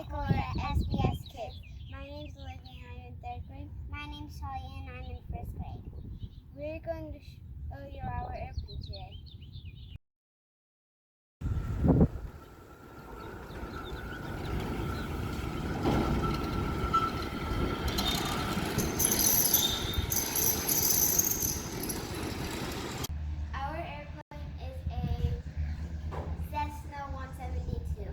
Sequoyah SPS Kids. My name is Olivia and I'm in 3rd grade. My name is Talia and I'm in 1st grade. We're going to show you our airplane today. Our airplane is a Cessna 172.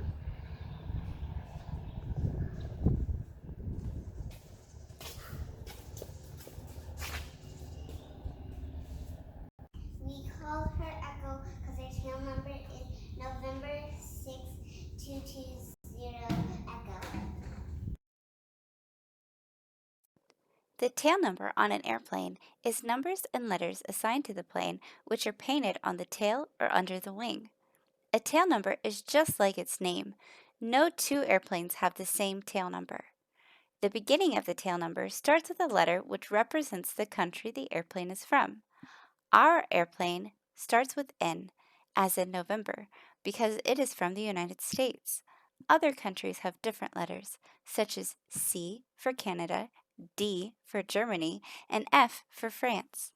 We call her Echo because her tail number is November 6220 Echo. The tail number on an airplane is numbers and letters assigned to the plane which are painted on the tail or under the wing. A tail number is just like its name. No two airplanes have the same tail number. The beginning of the tail number starts with a letter which represents the country the airplane is from. Our airplane starts with N, as in November, because it is from the United States. Other countries have different letters, such as C for Canada, D for Germany, and F for France.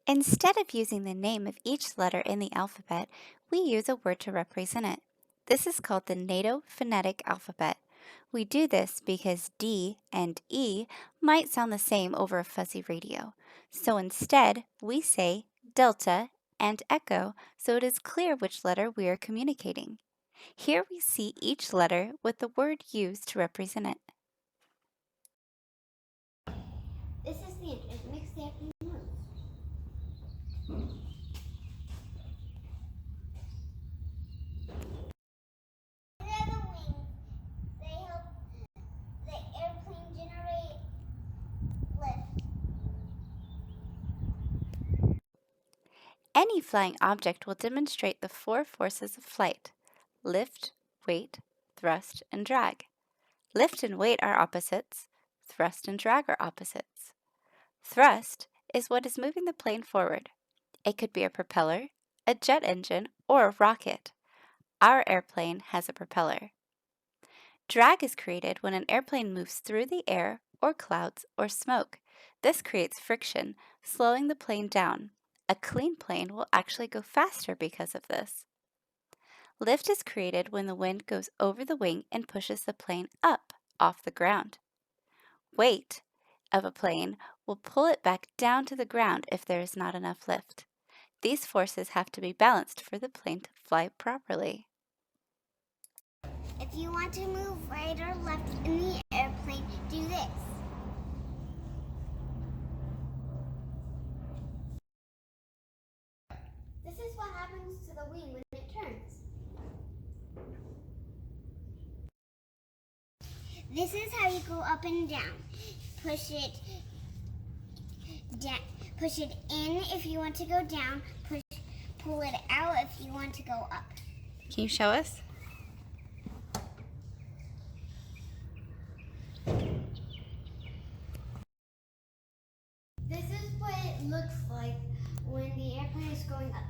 Instead of using the name of each letter in the alphabet, we use a word to represent it. This is called the NATO phonetic alphabet. We do this because D and E might sound the same over a fuzzy radio. So instead, we say Delta and Echo so it is clear which letter we are communicating. Here we see each letter with the word used to represent it. This is the engine. It makes the airplane move. These are the wings. They help the airplane generate lift. Any flying object will demonstrate the 4 forces of flight: lift, weight, thrust, and drag. Lift and weight are opposites. Thrust and drag are opposites. Thrust is what is moving the plane forward. It could be a propeller, a jet engine, or a rocket. Our airplane has a propeller. Drag is created when an airplane moves through the air or clouds or smoke. This creates friction, slowing the plane down. A clean plane will actually go faster because of this. Lift is created when the wind goes over the wing and pushes the plane up off the ground. Weight of a plane will pull it back down to the ground if there is not enough lift. These forces have to be balanced for the plane to fly properly. If you want to move right or left in the airplane, do this. This is what happens to the wing when it turns. This is how you go up and down. Push it down. Push it in if you want to go down. Pull it out if you want to go up. Can you show us? This is what it looks like when the airplane is going up.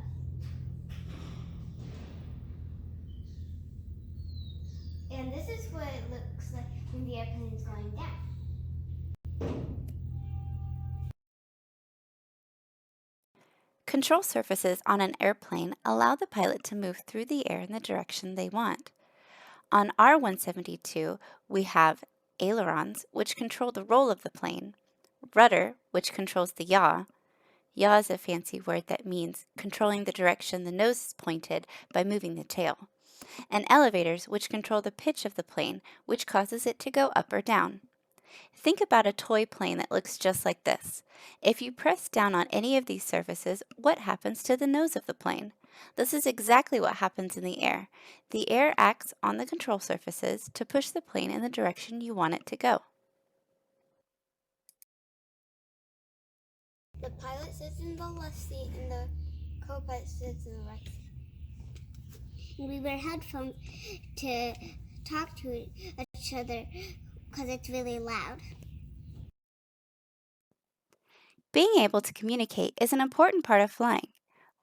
And this is what it looks like when the airplane is going down. Control surfaces on an airplane allow the pilot to move through the air in the direction they want. On R-172, we have ailerons, which control the roll of the plane, rudder, which controls the yaw. Yaw is a fancy word that means controlling the direction the nose is pointed by moving the tail, and elevators, which control the pitch of the plane, which causes it to go up or down. Think about a toy plane that looks just like this. If you press down on any of these surfaces, what happens to the nose of the plane? This is exactly what happens in the air. The air acts on the control surfaces to push the plane in the direction you want it to go. The pilot sits in the left seat and the co-pilot sits in the right seat. And we wear headphones to talk to each other because it's really loud. Being able to communicate is an important part of flying.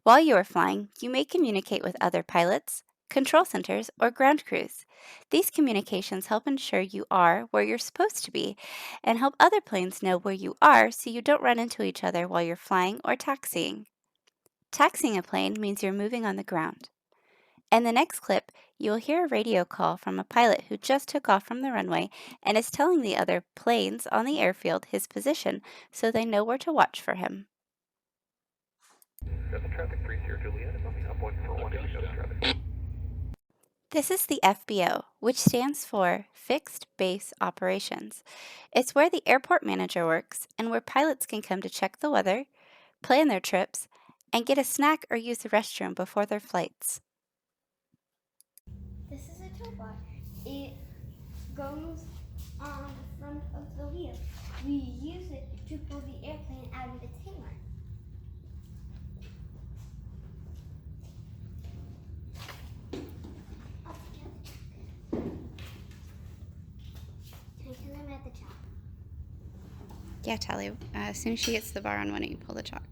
While you are flying, you may communicate with other pilots, control centers, or ground crews. These communications help ensure you are where you're supposed to be and help other planes know where you are so you don't run into each other while you're flying or taxiing. Taxiing a plane means you're moving on the ground. In the next clip, you will hear a radio call from a pilot who just took off from the runway and is telling the other planes on the airfield his position so they know where to watch for him. This is the FBO, which stands for Fixed Base Operations. It's where the airport manager works and where pilots can come to check the weather, plan their trips, and get a snack or use the restroom before their flights. This is a tow bar. It goes on the front of the wheel. We use it to pull the airplane out of its hangar. Can I tell him at the top? Yeah, Talia, as soon as she gets to the bar on one, you pull the chalk.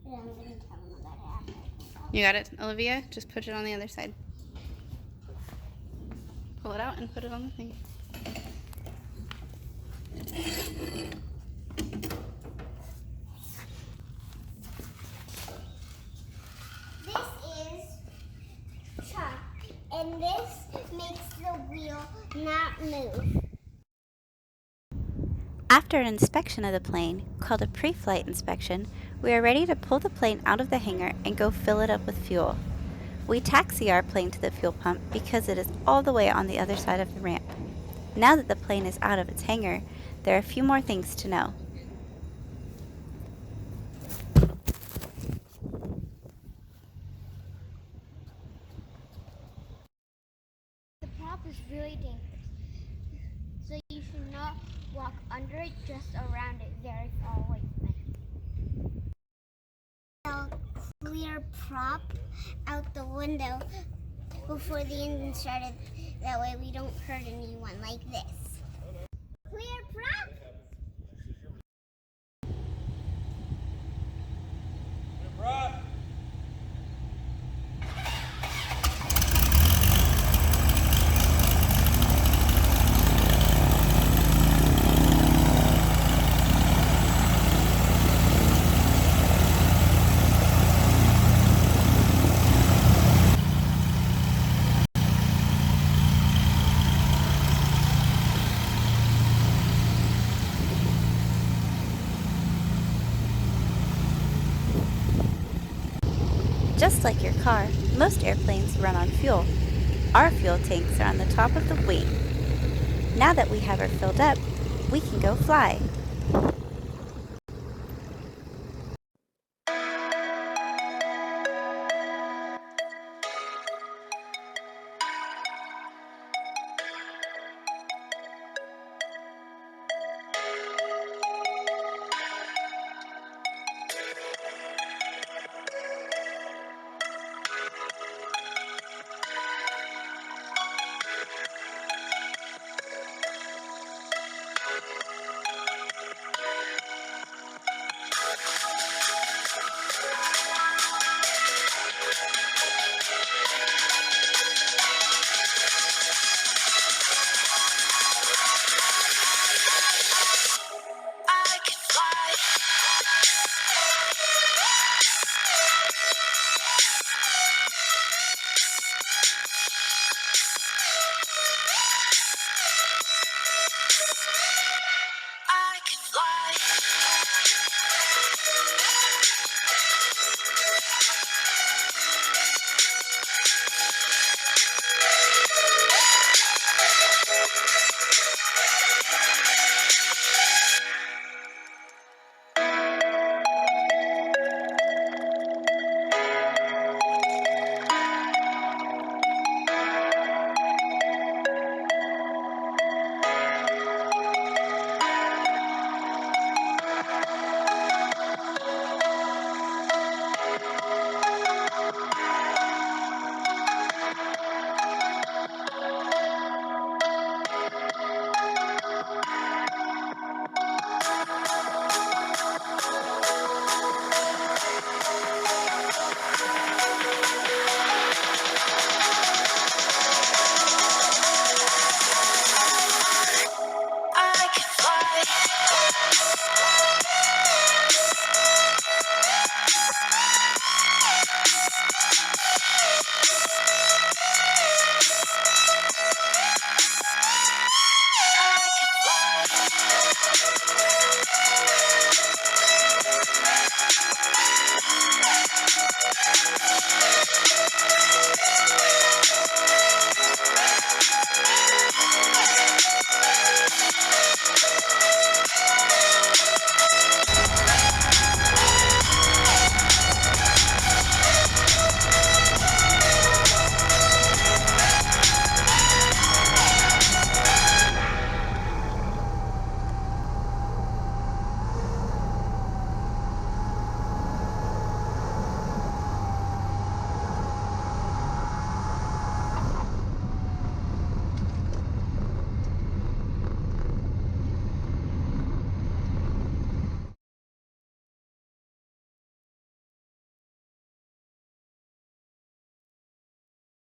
Yeah, I'm going to tell him about it after. You got it, Olivia? Just put it on the other side. Pull it out and put it on the thing. This is chalk, and this makes the wheel not move. After an inspection of the plane, called a pre-flight inspection, we are ready to pull the plane out of the hangar and go fill it up with fuel. We taxi our plane to the fuel pump because it is all the way on the other side of the ramp. Now that the plane is out of its hangar, there are a few more things to know. The prop is really dangerous, so you should not walk under it, just around it, very far away from it. I'll clear prop out the window before the engine started. That way we don't hurt anyone like this. Clear prop! Just like your car, most airplanes run on fuel. Our fuel tanks are on the top of the wing. Now that we have her filled up, we can go fly.